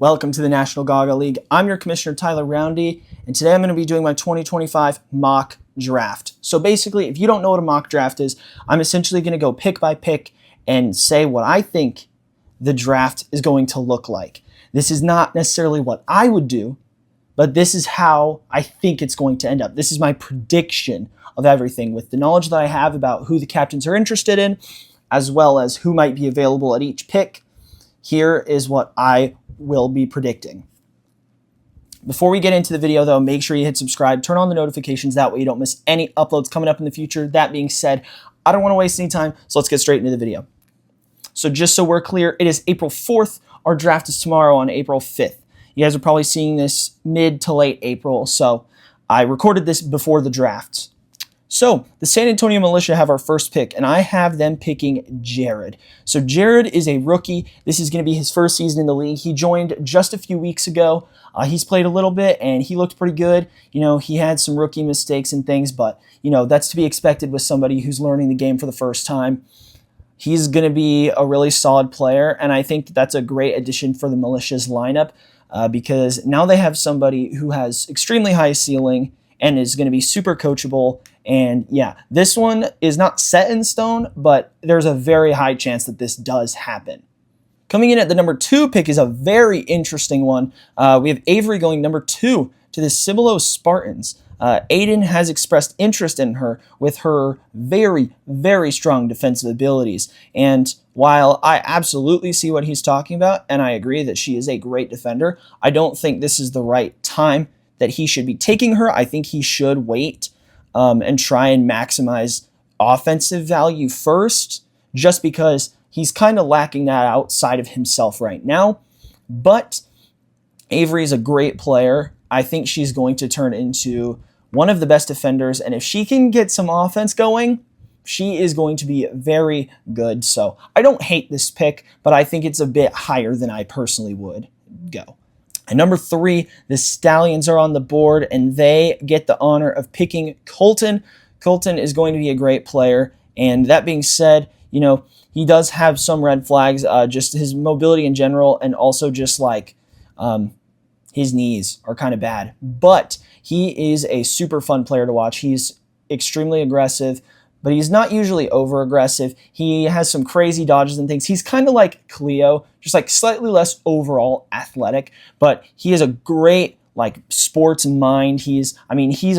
Welcome to the National Gaga League. I'm your commissioner, Tyler Roundy, and today I'm going to be doing my 2025 mock draft. So basically, if you don't know what a mock draft is, I'm essentially going to go pick by pick and say what I think the draft is going to look like. This is not necessarily what I would do, but this is how I think it's going to end up. This is my prediction of everything with the knowledge that I have about who the captains are interested in, as well as who might be available at each pick. Here is what I will be predicting. Before we get into the video though, make sure you hit subscribe, turn on the notifications, that way you don't miss any uploads coming up in the future. That being said, I don't want to waste any time, so let's get straight into the video. So just so we're clear, it is April 4th. Our draft is tomorrow on April 5th. You guys are probably seeing this mid to late April, so I recorded this before the draft. So the San Antonio Militia have our first pick, and I have them picking Jared. So Jared is a rookie. This is going to be his first season in the league. He joined just a few weeks ago. He's played a little bit, and he looked pretty good. You know, he had some rookie mistakes and things, but, you know, that's to be expected with somebody who's learning the game for the first time. He's going to be a really solid player, and I think that's a great addition for the Militia's lineup because now they have somebody who has extremely high ceiling and is going to be super coachable. And yeah, this one is not set in stone, but there's a very high chance that this does happen. Coming in at the number 2 pick is a very interesting one. We have Avery going number 2 to the Cibolo Spartans. Aiden has expressed interest in her with her very, very strong defensive abilities. And while I absolutely see what he's talking about, and I agree that she is a great defender, I don't think this is the right time that he should be taking her. I think he should wait and try and maximize offensive value first, just because he's kind of lacking that outside of himself right now. But Avery is a great player. I think she's going to turn into one of the best defenders, and if she can get some offense going, she is going to be very good. So I don't hate this pick, but I think it's a bit higher than I personally would go. At number 3, the Stallions are on the board, and they get the honor of picking Colton. Colton is going to be a great player, and that being said, you know, he does have some red flags, just his mobility in general, and also just like his knees are kind of bad. But he is a super fun player to watch. He's extremely aggressive, but he's not usually over-aggressive. He has some crazy dodges and things. He's kind of like Cleo, just like slightly less overall athletic, but he has a great like sports mind. He's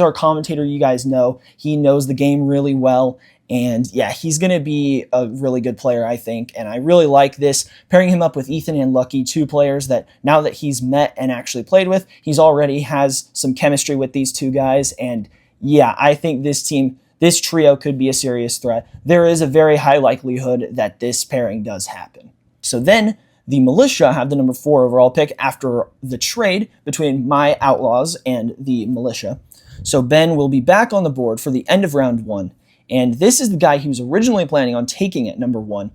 our commentator, you guys know. He knows the game really well, and yeah, he's going to be a really good player, I think, and I really like this. Pairing him up with Ethan and Lucky, 2 players that now that he's met and actually played with, he's already has some chemistry with these 2 guys, and yeah, I think this trio could be a serious threat. There is a very high likelihood that this pairing does happen. So then the Militia have the number 4 overall pick after the trade between my Outlaws and the Militia. So Ben will be back on the board for the end of round 1. And this is the guy he was originally planning on taking at number 1.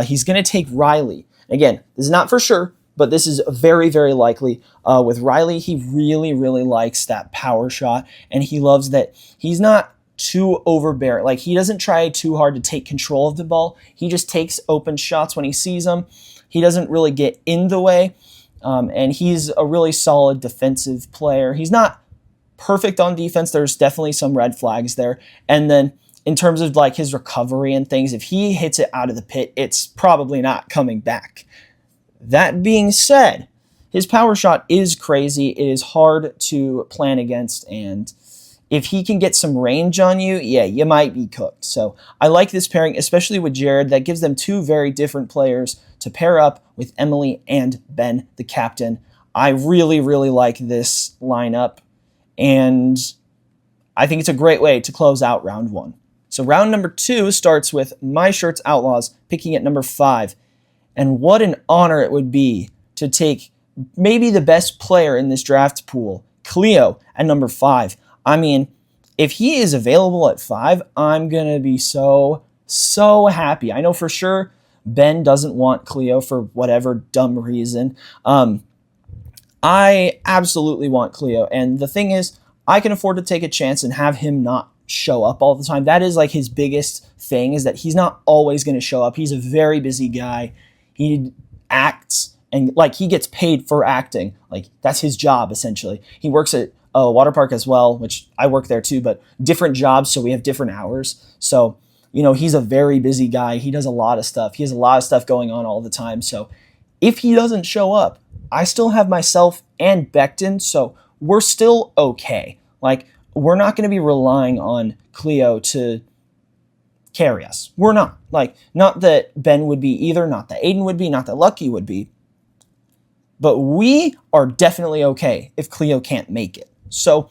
He's going to take Riley. Again, this is not for sure, but this is very, very likely. With Riley, he really, really likes that power shot, and he loves that he's not too overbearing. Like, he doesn't try too hard to take control of the ball. He just takes open shots when he sees them. He doesn't really get in the way, and he's a really solid defensive player. He's not perfect on defense. There's definitely some red flags there. And then in terms of like his recovery and things, if he hits it out of the pit, it's probably not coming back. That being said, his power shot is crazy. It is hard to plan against, and if he can get some range on you, yeah, you might be cooked. So I like this pairing, especially with Jared. That gives them 2 very different players to pair up with Emily and Ben, the captain. I really, really like this lineup, and I think it's a great way to close out round 1. So round number 2 starts with my Shirts Outlaws picking at number 5. And what an honor it would be to take maybe the best player in this draft pool, Cleo, at number 5. I mean, if he is available at 5, I'm going to be so happy. I know for sure Ben doesn't want Cleo for whatever dumb reason. I absolutely want Cleo. And the thing is, I can afford to take a chance and have him not show up all the time. That is like his biggest thing, is that he's not always going to show up. He's a very busy guy. He acts And like, he gets paid for acting. Like, that's his job, essentially. He works at a water park as well, which I work there too, but different jobs, so we have different hours. So, you know, he's a very busy guy. He does a lot of stuff. He has a lot of stuff going on all the time. So if he doesn't show up, I still have myself and Becton, so we're still okay. Like, we're not going to be relying on Cleo to carry us. We're not. Like, not that Ben would be either, not that Aiden would be, not that Lucky would be. But we are definitely okay if Cleo can't make it. So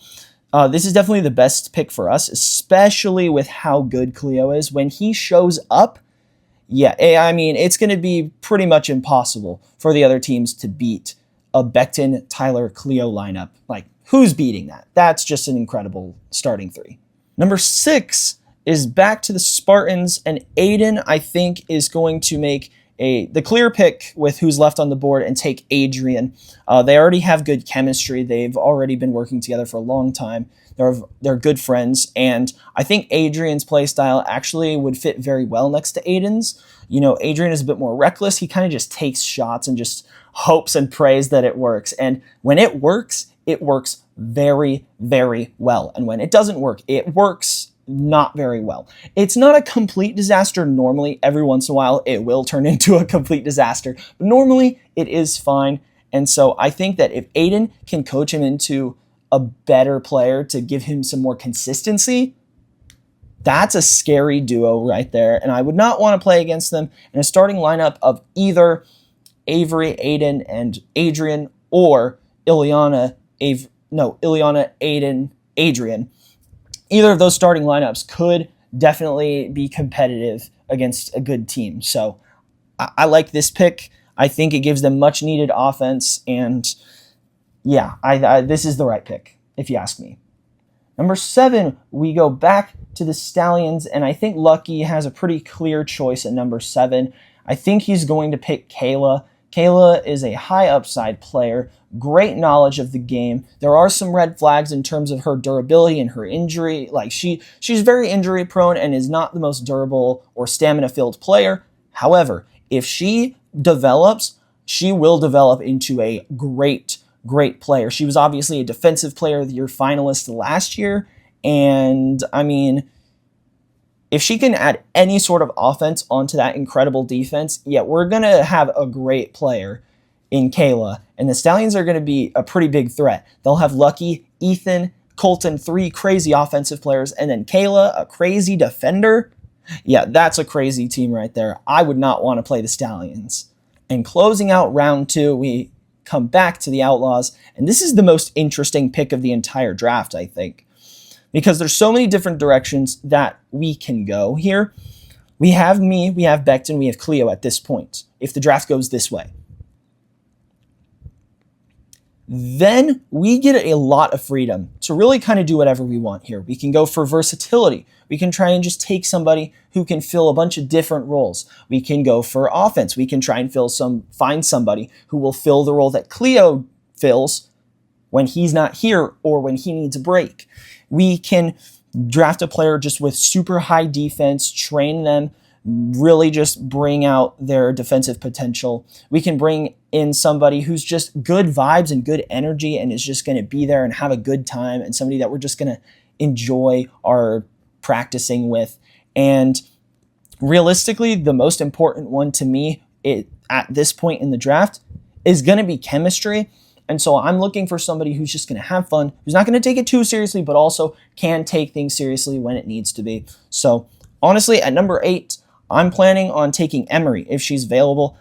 this is definitely the best pick for us, especially with how good Cleo is. When he shows up, yeah, I mean, it's going to be pretty much impossible for the other teams to beat a Becton, Tyler, Cleo lineup. Like, who's beating that? That's just an incredible starting three. Number 6 is back to the Spartans, and Aiden, I think, is going to make the clear pick with who's left on the board and take Adrian. They already have good chemistry. They've already been working together for a long time. They're good friends, and I think Adrian's play style actually would fit very well next to Aiden's. You know, Adrian is a bit more reckless. He kind of just takes shots and just hopes and prays that it works. And when it works very, very well. And when it doesn't work, it works not very well. It's not a complete disaster normally. Every once in a while, it will turn into a complete disaster. But normally, it is fine. And so I think that if Aiden can coach him into a better player to give him some more consistency, that's a scary duo right there. And I would not want to play against them in a starting lineup of either Avery, Aiden, and Adrian, or Ileana, Aiden, Adrian. Either of those starting lineups could definitely be competitive against a good team. So I like this pick. I think it gives them much needed offense, and yeah, this is the right pick, if you ask me. Number 7, we go back to the Stallions, and I think Lucky has a pretty clear choice at number 7. I think he's going to pick Kayla. Kayla is a high upside player, great knowledge of the game. There are some red flags in terms of her durability and her injury. Like, she's very injury prone and is not the most durable or stamina filled player. However, if she develops, she will develop into a great player. She was obviously a defensive player of the year finalist last year. And I mean, if she can add any sort of offense onto that incredible defense, yeah, we're going to have a great player in Kayla. And the Stallions are going to be a pretty big threat. They'll have Lucky, Ethan, Colton, 3 crazy offensive players, and then Kayla, a crazy defender. Yeah, that's a crazy team right there. I would not want to play the Stallions. And closing out round 2, we come back to the Outlaws. And this is the most interesting pick of the entire draft, I think, because there's so many different directions that we can go here. We have me, we have Becton, we have Cleo at this point, if the draft goes this way. Then we get a lot of freedom to really kind of do whatever we want here. We can go for versatility. We can try and just take somebody who can fill a bunch of different roles. We can go for offense. We can try and find somebody who will fill the role that Cleo fills when he's not here or when he needs a break. We can draft a player just with super high defense, train them, really just bring out their defensive potential. We can bring in somebody who's just good vibes and good energy and is just going to be there and have a good time, and somebody that we're just going to enjoy our practicing with. And realistically, the most important one to me at this point in the draft is going to be chemistry. And so I'm looking for somebody who's just going to have fun, who's not going to take it too seriously, but also can take things seriously when it needs to be. So honestly, at number 8, I'm planning on taking Emery if she's available.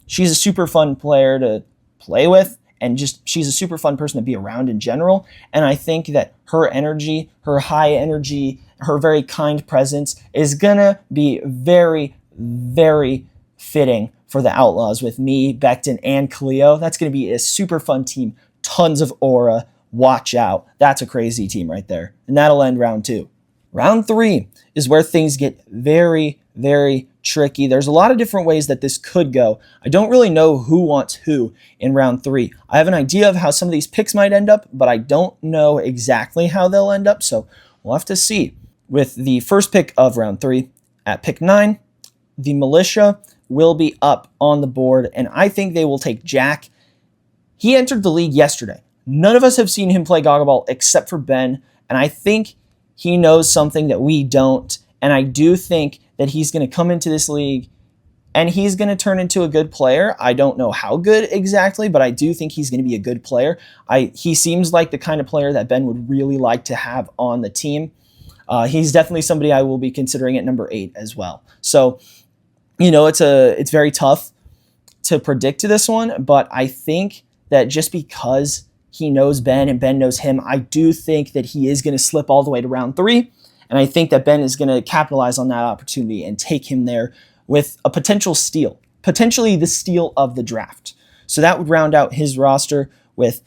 She's a super fun player to play with, and just she's a super fun person to be around in general. And I think that her energy, her high energy, her very kind presence is going to be very, very fitting for the Outlaws with me, Becton, and Cleo. That's going to be a super fun team. Tons of aura. Watch out. That's a crazy team right there. And that'll end round 2. Round 3 is where things get very, very tricky. There's a lot of different ways that this could go. I don't really know who wants who in round 3. I have an idea of how some of these picks might end up, but I don't know exactly how they'll end up, so we'll have to see. With the first pick of round 3, at pick 9, the Militia will be up on the board, and I think they will take Jack. He entered the league yesterday. None of us have seen him play Gaga Ball except for Ben, and I think he knows something that we don't, and I do think that he's going to come into this league and he's going to turn into a good player. I don't know how good exactly, but I do think he's going to be a good player. He seems like the kind of player that Ben would really like to have on the team. He's definitely somebody I will be considering at number 8 as well. So, it's very tough to predict to this one, but I think that just because he knows Ben and Ben knows him, I do think that he is going to slip all the way to round 3, and I think that Ben is going to capitalize on that opportunity and take him there with a potential steal, potentially the steal of the draft. So that would round out his roster with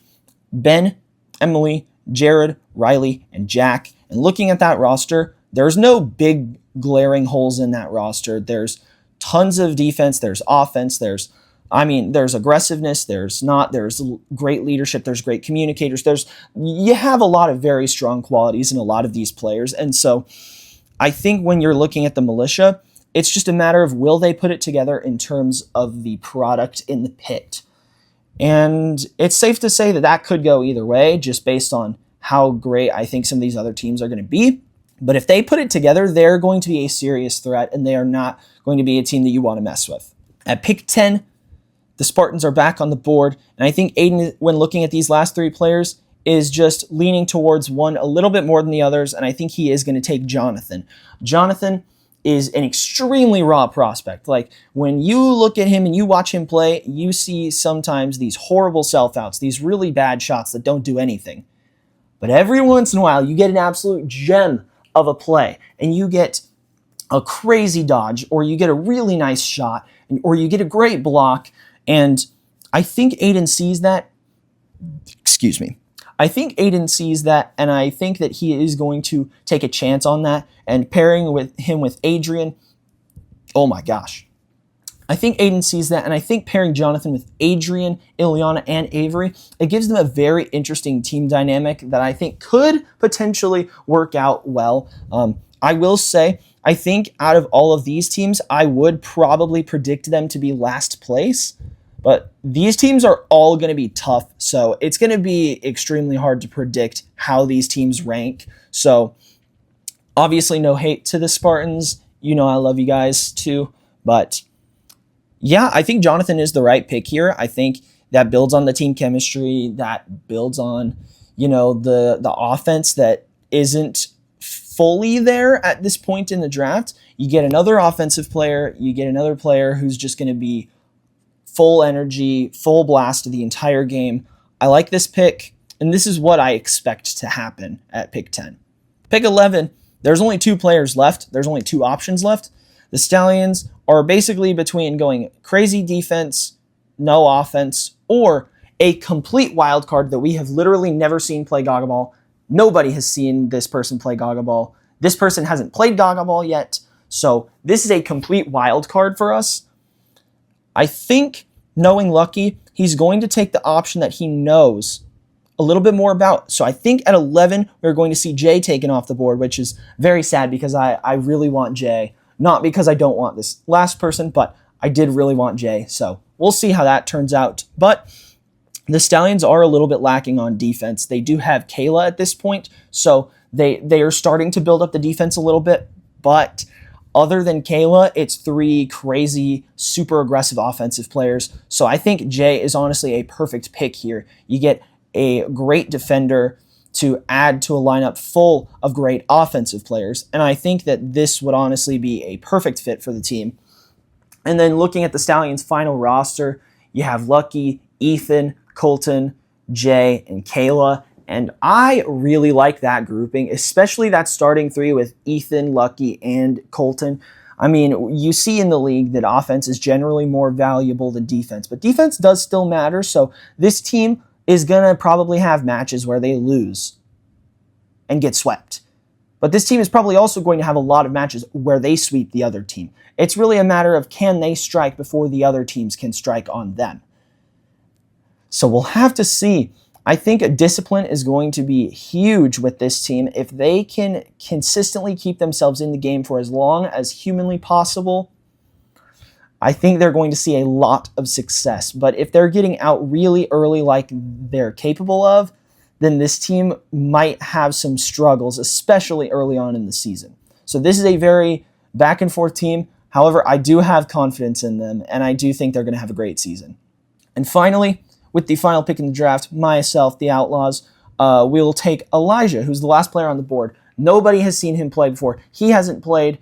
Ben, Emily, Jared, Riley, and Jack. And looking at that roster, there's no big glaring holes in that roster. There's tons of defense, there's offense, there's aggressiveness, there's great leadership, there's great communicators. You have a lot of very strong qualities in a lot of these players. And so I think when you're looking at the militia, it's just a matter of will they put it together in terms of the product in the pit. And it's safe to say that could go either way, just based on how great I think some of these other teams are going to be. But if they put it together, they're going to be a serious threat, and they are not going to be a team that you want to mess with. At pick 10, the Spartans are back on the board, and I think Aiden, when looking at these last 3 players, is just leaning towards one a little bit more than the others, and I think he is going to take Jonathan. Jonathan is an extremely raw prospect. Like, when you look at him and you watch him play, you see sometimes these horrible self-outs, these really bad shots that don't do anything. But every once in a while, you get an absolute gem of a play, and you get a crazy dodge, or you get a really nice shot, or you get a great block, and I think Aiden sees that. I think Aiden sees that, and I think that he is going to take a chance on that, and pairing him with Adrian, oh my gosh. I think Aiden sees that, and I think pairing Jonathan with Adrian, Ileana, and Avery, it gives them a very interesting team dynamic that I think could potentially work out well. I will say, I think out of all of these teams, I would probably predict them to be last place. But these teams are all going to be tough, so it's going to be extremely hard to predict how these teams rank. So obviously no hate to the Spartans. I love you guys too. But yeah, I think Jonathan is the right pick here. I think that builds on the team chemistry, that builds on, the offense that isn't fully there at this point in the draft. You get another offensive player, you get another player who's just going to be full energy, full blast the entire game. I like this pick, and this is what I expect to happen at pick 10. Pick 11, there's only 2 players left. There's only 2 options left. The Stallions are basically between going crazy defense, no offense, or a complete wild card that we have literally never seen play Gaga Ball. Nobody has seen this person play Gaga Ball. This person hasn't played Gaga Ball yet, so this is a complete wild card for us. I think, knowing Lucky, he's going to take the option that he knows a little bit more about. So I think at 11, we're going to see Jay taken off the board, which is very sad because I really want Jay. Not because I don't want this last person, but I did really want Jay. So we'll see how that turns out. But the Stallions are a little bit lacking on defense. They do have Kayla at this point, so they are starting to build up the defense a little bit. But other than Kayla, it's 3 crazy, super aggressive offensive players. So I think Jay is honestly a perfect pick here. You get a great defender to add to a lineup full of great offensive players. And I think that this would honestly be a perfect fit for the team. And then looking at the Stallions' final roster, you have Lucky, Ethan, Colton, Jay, and Kayla. And I really like that grouping, especially that starting 3 with Ethan, Lucky, and Colton. I mean, you see in the league that offense is generally more valuable than defense, but defense does still matter. So this team is going to probably have matches where they lose and get swept. But this team is probably also going to have a lot of matches where they sweep the other team. It's really a matter of can they strike before the other teams can strike on them. So we'll have to see. I think discipline is going to be huge with this team. If they can consistently keep themselves in the game for as long as humanly possible, I think they're going to see a lot of success. But if they're getting out really early like they're capable of, then this team might have some struggles, especially early on in the season. So this is a very back and forth team. However, I do have confidence in them, and I do think they're going to have a great season. And finally, with the final pick in the draft, myself, the Outlaws, we'll take Elijah, who's the last player on the board. Nobody has seen him play before. He hasn't played.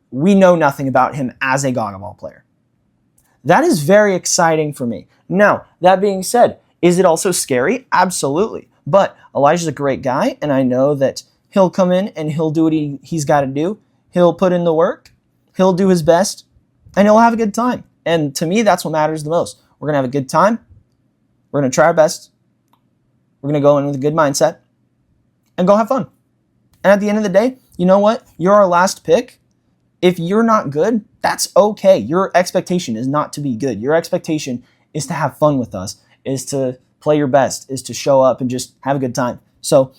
We know nothing about him as a Gaga Ball player. That is very exciting for me. Now, that being said, is it also scary? Absolutely. But Elijah's a great guy, and I know that he'll come in and he'll do what he's got to do. He'll put in the work. He'll do his best, and he'll have a good time. And to me, that's what matters the most. We're going to have a good time. We're going to try our best. We're going to go in with a good mindset and go have fun. And at the end of the day, you know what? You're our last pick. If you're not good, that's okay. Your expectation is not to be good. Your expectation is to have fun with us, is to play your best, is to show up and just have a good time. So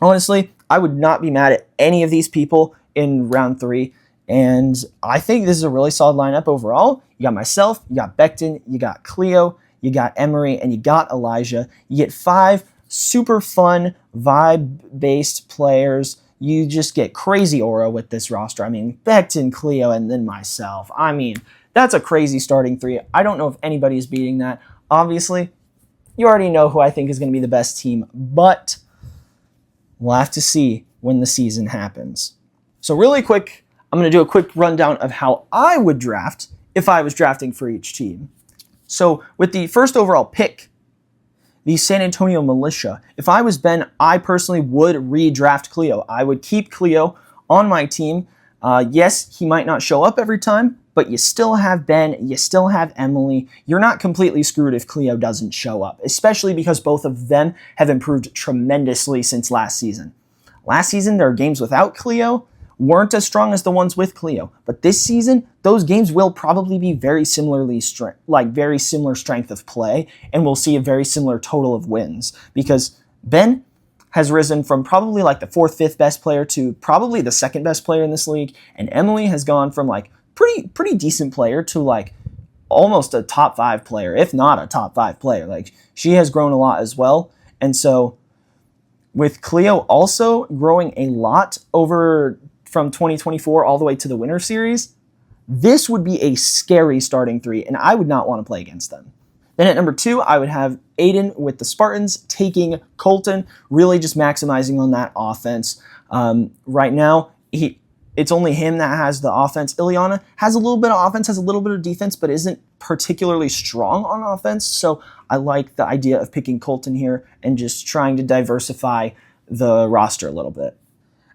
honestly, I would not be mad at any of these people in round 3. And I think this is a really solid lineup overall. You got myself, you got Becton, you got Cleo, you got Emery, and you got Elijah. You get 5 super fun, vibe-based players. You just get crazy aura with this roster. I mean, Becton, Cleo, and then myself. I mean, that's a crazy starting 3. I don't know if anybody is beating that. Obviously, you already know who I think is going to be the best team, but we'll have to see when the season happens. So really quick, I'm going to do a quick rundown of how I would draft if I was drafting for each team. So with the first overall pick, the San Antonio Militia, if I was Ben, I personally would redraft Cleo. I would keep Cleo on my team. Yes, he might not show up every time, but you still have Ben, you still have Emily. You're not completely screwed if Cleo doesn't show up, especially because both of them have improved tremendously since last season. Last season, there are games without Cleo, weren't as strong as the ones with Cleo. But this season, those games will probably be very similar strength of play, and we'll see a very similar total of wins. Because Ben has risen from probably like the 4th, 5th best player to probably the 2nd best player in this league, and Emily has gone from like pretty decent player to like almost a top 5 player, if not a top 5 player. Like, she has grown a lot as well. And so with Cleo also growing a lot over from 2024 all the way to the Winter Series, this would be a scary starting 3, and I would not want to play against them. Then at number 2, I would have Aiden with the Spartans, taking Colton, really just maximizing on that offense. Right now, it's only him that has the offense. Ileana has a little bit of offense, has a little bit of defense, but isn't particularly strong on offense. So I like the idea of picking Colton here and just trying to diversify the roster a little bit.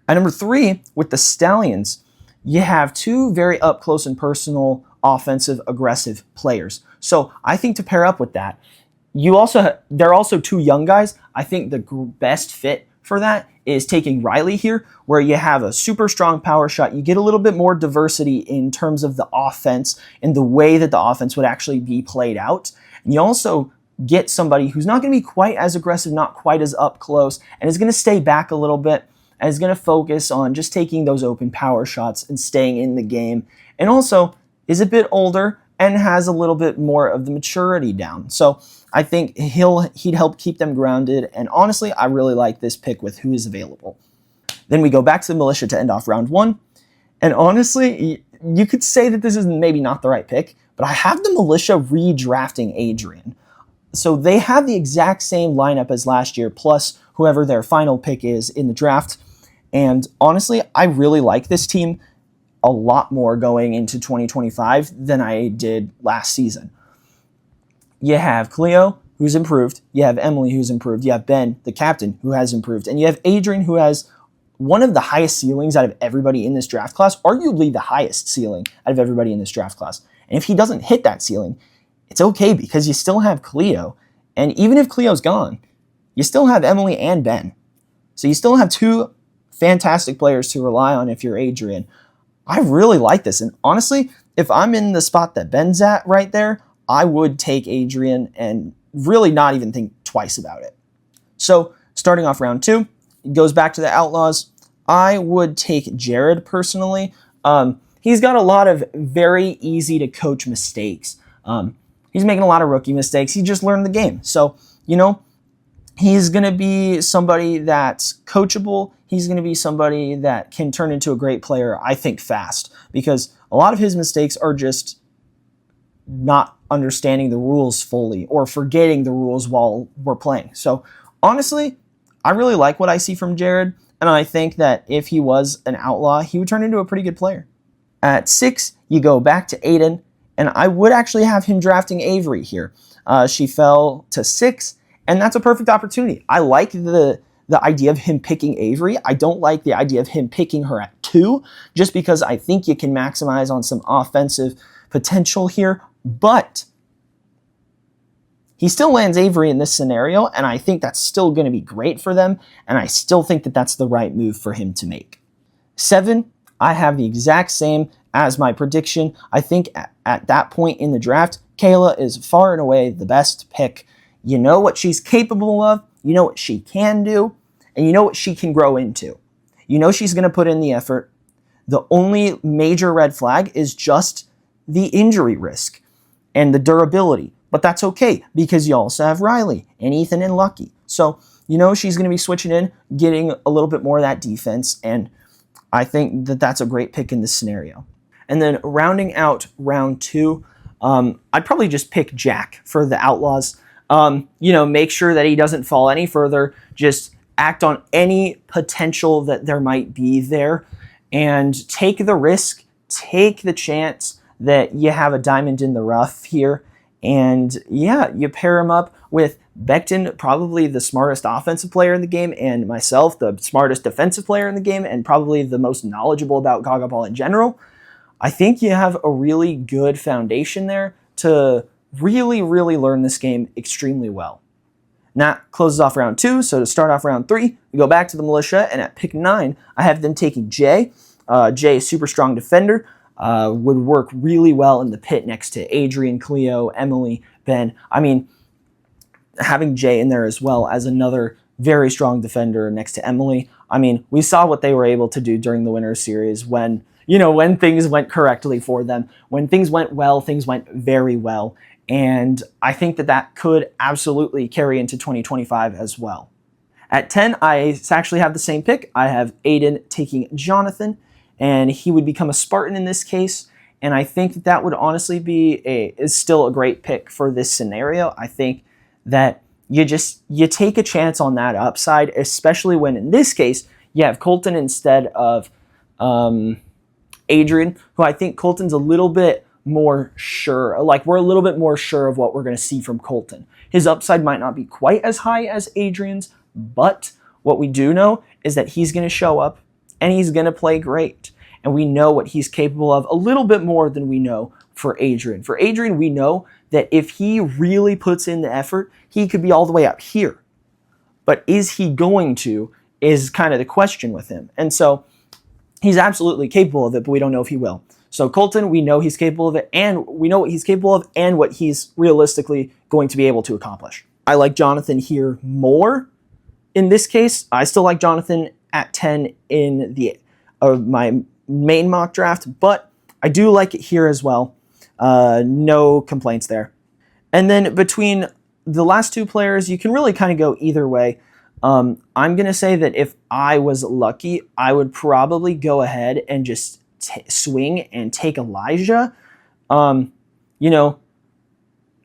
At number 3, with the Stallions, you have 2 very up close and personal offensive aggressive players. So I think to pair up with that, there are also 2 young guys. I think the best fit for that is taking Riley here, where you have a super strong power shot. You get a little bit more diversity in terms of the offense and the way that the offense would actually be played out. And you also get somebody who's not going to be quite as aggressive, not quite as up close, and is going to stay back a little bit, and is going to focus on just taking those open power shots and staying in the game, and also is a bit older and has a little bit more of the maturity down. So I think he'd help keep them grounded, and honestly, I really like this pick with who is available. Then we go back to the Militia to end off round 1, and honestly, you could say that this is maybe not the right pick, but I have the Militia redrafting Adrian. So they have the exact same lineup as last year, plus whoever their final pick is in the draft. And honestly, I really like this team a lot more going into 2025 than I did last season. You have Cleo, who's improved. You have Emily, who's improved. You have Ben, the captain, who has improved. And you have Adrian, who has one of the highest ceilings out of everybody in this draft class, arguably the highest ceiling out of everybody in this draft class. And if he doesn't hit that ceiling, it's okay because you still have Cleo. And even if Cleo's gone, you still have Emily and Ben. So you still have 2 fantastic players to rely on if you're Adrian. I really like this. And honestly, if I'm in the spot that Ben's at right there, I would take Adrian and really not even think twice about it. So starting off round 2, it goes back to the Outlaws. I would take Jared personally. he's got a lot of very easy to coach mistakes. He's making a lot of rookie mistakes. He just learned the game. So, he's going to be somebody that's coachable. He's going to be somebody that can turn into a great player, I think, fast. Because a lot of his mistakes are just not understanding the rules fully or forgetting the rules while we're playing. So, honestly, I really like what I see from Jared. And I think that if he was an outlaw, he would turn into a pretty good player. At 6, you go back to Aiden. And I would actually have him drafting Avery here. She fell to 6, and that's a perfect opportunity. I like the idea of him picking Avery. I don't like the idea of him picking her at 2, just because I think you can maximize on some offensive potential here. But he still lands Avery in this scenario, and I think that's still going to be great for them, and I still think that that's the right move for him to make. 7, I have the exact same as my prediction. I think at that point in the draft, Kayla is far and away the best pick. You know what she's capable of, you know what she can do, and you know what she can grow into. You know she's going to put in the effort. The only major red flag is just the injury risk and the durability. But that's okay, because you also have Riley and Ethan and Lucky. So you know she's going to be switching in, getting a little bit more of that defense, and I think that that's a great pick in this scenario. And then rounding out round 2, I'd probably just pick Jack for the Outlaws. Make sure that he doesn't fall any further. Just act on any potential that there might be there. And take the risk, take the chance that you have a diamond in the rough here. And yeah, you pair him up with Becton, probably the smartest offensive player in the game, and myself, the smartest defensive player in the game, and probably the most knowledgeable about Gaga Ball in general. I think you have a really good foundation there to really, really learn this game extremely well. And that closes off round 2, so to start off round 3, we go back to the militia, and at pick 9, I have them taking Jay. Jay, super strong defender, would work really well in the pit next to Adrian, Cleo, Emily, Ben. I mean, having Jay in there as well as another very strong defender next to Emily. I mean, we saw what they were able to do during the Winter Series when things went correctly for them. When things went well, things went very well. And I think that could absolutely carry into 2025 as well. At 10, I actually have the same pick. I have Aiden taking Jonathan, and he would become a Spartan in this case. And I think that would honestly is still a great pick for this scenario. I think that you take a chance on that upside, especially when in this case you have Colton instead of Adrian, who I think Colton's a little bit more sure. Like, we're a little bit more sure of what we're going to see from Colton. His upside might not be quite as high as Adrian's, but what we do know is that he's going to show up and he's going to play great. And we know what he's capable of a little bit more than we know for Adrian. For Adrian, we know that if he really puts in the effort, he could be all the way up here. But is he going to, is kind of the question with him. And so he's absolutely capable of it, but we don't know if he will. So Colton, we know he's capable of it, and we know what he's capable of and what he's realistically going to be able to accomplish. I like Jonathan here more. In this case, I still like Jonathan at 10 in my main mock draft, but I do like it here as well. No complaints there. And then between the last 2 players, you can really kind of go either way. I'm going to say that if I was lucky, I would probably go ahead and just swing and take Elijah.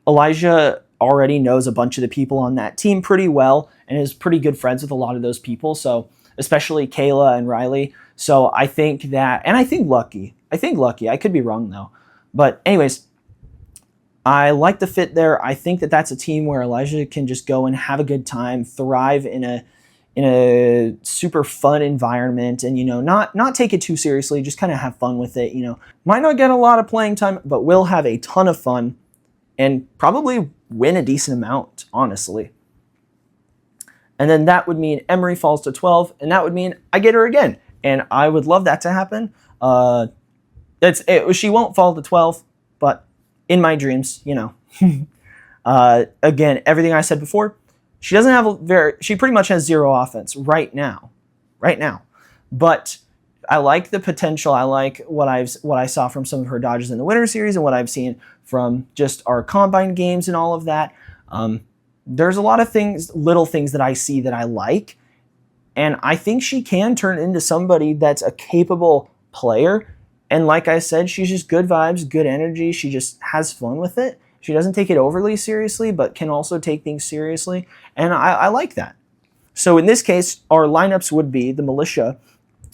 Elijah already knows a bunch of the people on that team pretty well and is pretty good friends with a lot of those people, so especially Kayla and Riley. So I think that, and I think Lucky. I could be wrong though. But anyways, I like the fit there. I think that that's a team where Elijah can just go and have a good time, thrive in a super fun environment, and not take it too seriously, just kind of have fun with it. Might not get a lot of playing time, but will have a ton of fun and probably win a decent amount, honestly. And then that would mean Emery falls to 12, and that would mean I get her again. And I would love that to happen. She won't fall to 12, but in my dreams, again, everything I said before, she pretty much has 0 offense right now. But I like the potential. I like what I saw from some of her dodges in the Winter Series and what I've seen from just our combine games and all of that. There's a lot of things, little things that I see that I like, and I think she can turn into somebody that's a capable player. And like I said, she's just good vibes, good energy. She just has fun with it. She doesn't take it overly seriously, but can also take things seriously, and I like that. So in this case, our lineups would be the militia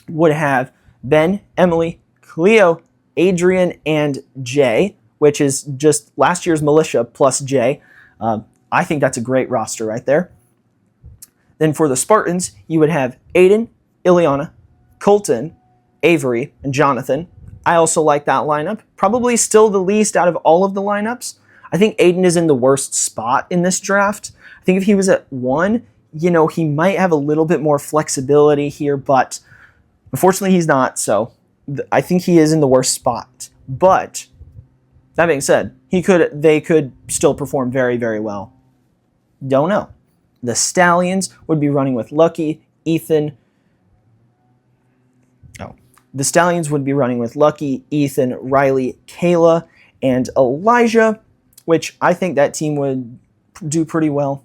would have Ben, Emily, Cleo, Adrian, and Jay, which is just last year's militia plus Jay. I think that's a great roster right there. Then for the Spartans, you would have Aiden, Ileana, Colton, Avery, and Jonathan. I also like that lineup. Probably still the least out of all of the lineups. I think Aiden is in the worst spot in this draft. I think if he was at 1, he might have a little bit more flexibility here, but unfortunately he's not, so I think he is in the worst spot. But that being said, they could still perform very, very well. Don't know. The Stallions would be running with Lucky, Ethan. The Stallions would be running with Lucky, Ethan, Riley, Kayla, and Elijah, which I think that team would do pretty well.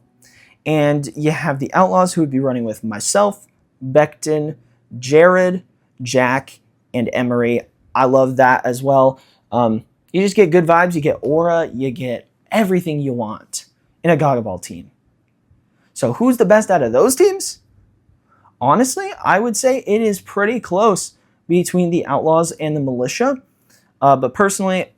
And you have the Outlaws, who would be running with myself, Becton, Jared, Jack, and Emery. I love that as well. You just get good vibes, you get aura, you get everything you want in a Gaga Ball team. So who's the best out of those teams? Honestly, I would say it is pretty close between the Outlaws and the Militia. But personally,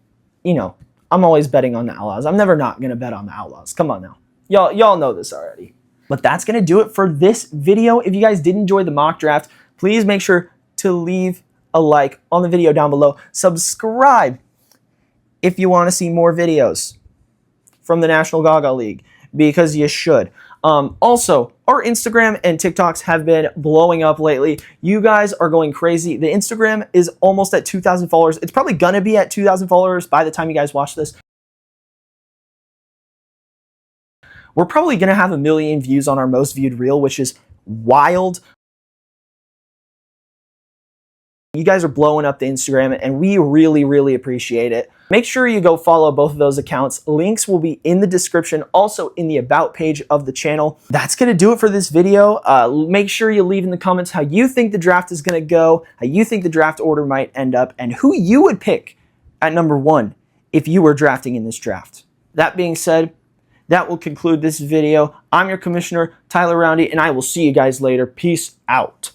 I'm always betting on the Outlaws. I'm never not going to bet on the Outlaws. Come on now. Y'all know this already. But that's going to do it for this video. If you guys did enjoy the mock draft, please make sure to leave a like on the video down below. Subscribe if you want to see more videos from the National Gaga League, because you should. Also, our Instagram and TikToks have been blowing up lately. You guys are going crazy. The Instagram is almost at 2,000 followers. It's probably going to be at 2,000 followers by the time you guys watch this. We're probably going to have 1 million views on our most viewed reel, which is wild. You guys are blowing up the Instagram, and we really, really appreciate it. Make sure you go follow both of those accounts. Links will be in the description, also in the About page of the channel. That's going to do it for this video. Make sure you leave in the comments how you think the draft is going to go, how you think the draft order might end up, and who you would pick at number 1 if you were drafting in this draft. That being said, that will conclude this video. I'm your commissioner, Tyler Roundy, and I will see you guys later. Peace out.